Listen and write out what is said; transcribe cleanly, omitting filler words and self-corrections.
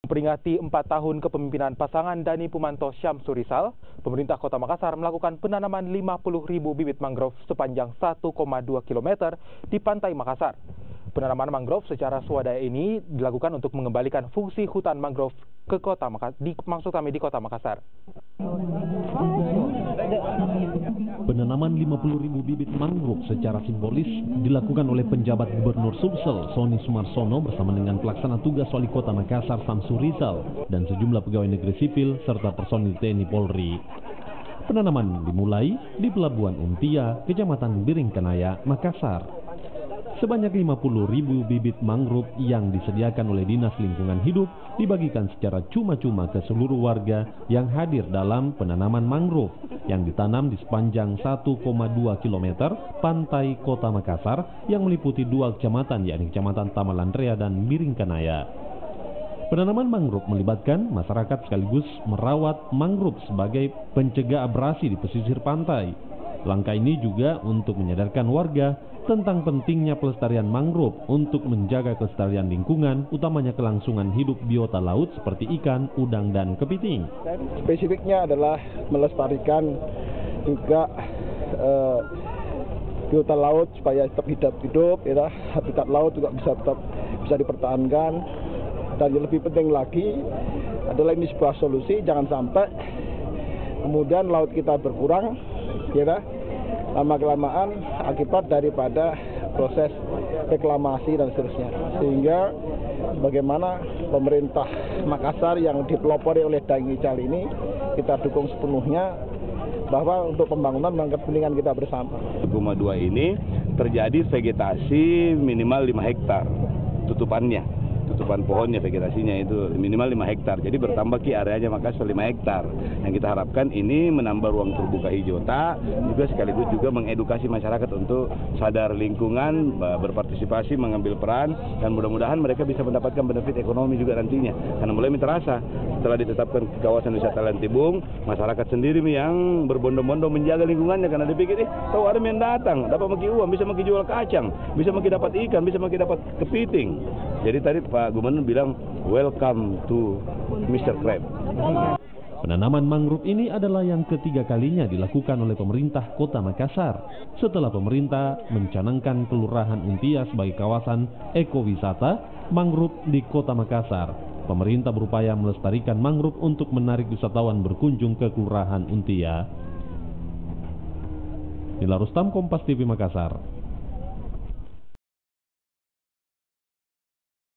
Memperingati 4 tahun kepemimpinan pasangan Dani Pumanto Syamsu Rizal, pemerintah Kota Makassar melakukan penanaman 50.000 bibit mangrove sepanjang 1,2 km di pantai Makassar. Penanaman mangrove secara swadaya ini dilakukan untuk mengembalikan fungsi hutan mangrove ke Kota Makassar, di Kota Makassar. Penanaman 50.000 bibit mangrove secara simbolis dilakukan oleh penjabat Gubernur Sumsel, Sony Sumarsono, bersama dengan pelaksana tugas Wali Kota Makassar, Syamsu Rizal, dan sejumlah pegawai negeri sipil serta personil TNI Polri. Penanaman dimulai di Pelabuhan Untia, Kecamatan Biringkanaya, Makassar. Sebanyak 50.000 bibit mangrove yang disediakan oleh Dinas Lingkungan Hidup dibagikan secara cuma-cuma ke seluruh warga yang hadir dalam penanaman mangrove yang ditanam di sepanjang 1,2 km pantai Kota Makassar yang meliputi 2 kecamatan, yakni Kecamatan Tamalandrea dan Biringkanaya. Penanaman mangrove melibatkan masyarakat sekaligus merawat mangrove sebagai pencegah abrasi di pesisir pantai. Langkah ini juga untuk menyadarkan warga tentang pentingnya pelestarian mangrove untuk menjaga kelestarian lingkungan, utamanya kelangsungan hidup biota laut seperti ikan, udang, dan kepiting. Spesifiknya adalah melestarikan juga biota laut supaya tetap hidup, ya, habitat laut juga bisa dipertahankan. Dan yang lebih penting lagi adalah ini sebuah solusi, jangan sampai kemudian laut kita berkurang, ya, lama-kelamaan akibat daripada proses reklamasi dan seterusnya. Sehingga bagaimana pemerintah Makassar yang dipelopori oleh Dang Ical ini kita dukung sepenuhnya bahwa untuk pembangunan menangkap kepentingan kita bersama. 1,2 ini terjadi vegetasi minimal 5 hektar tutupan pohonnya, vegetasinya itu minimal 5 hektar. Jadi bertambah areanya Makassar 5 hektar. Yang kita harapkan ini menambah ruang terbuka hijau juga sekaligus juga mengedukasi masyarakat untuk sadar lingkungan, berpartisipasi, mengambil peran, dan mudah-mudahan mereka bisa mendapatkan benefit ekonomi juga nantinya. Karena mulai terasa setelah ditetapkan kawasan wisata Lantibung, masyarakat sendiri yang berbondong-bondong menjaga lingkungannya karena dipikir tahu ada yang datang, dapat maki uang, bisa maki jual kacang, bisa maki dapat ikan, bisa maki dapat kepiting. Jadi tadi Pak Gubernur bilang, welcome to Mr. Crab. Penanaman mangrove ini adalah yang ketiga kalinya dilakukan oleh pemerintah Kota Makassar setelah pemerintah mencanangkan Kelurahan Untia sebagai kawasan ekowisata mangrove di Kota Makassar. Pemerintah berupaya melestarikan mangrove untuk menarik wisatawan berkunjung ke Kelurahan Untia. Nila Rustam, Kompas TV Makassar.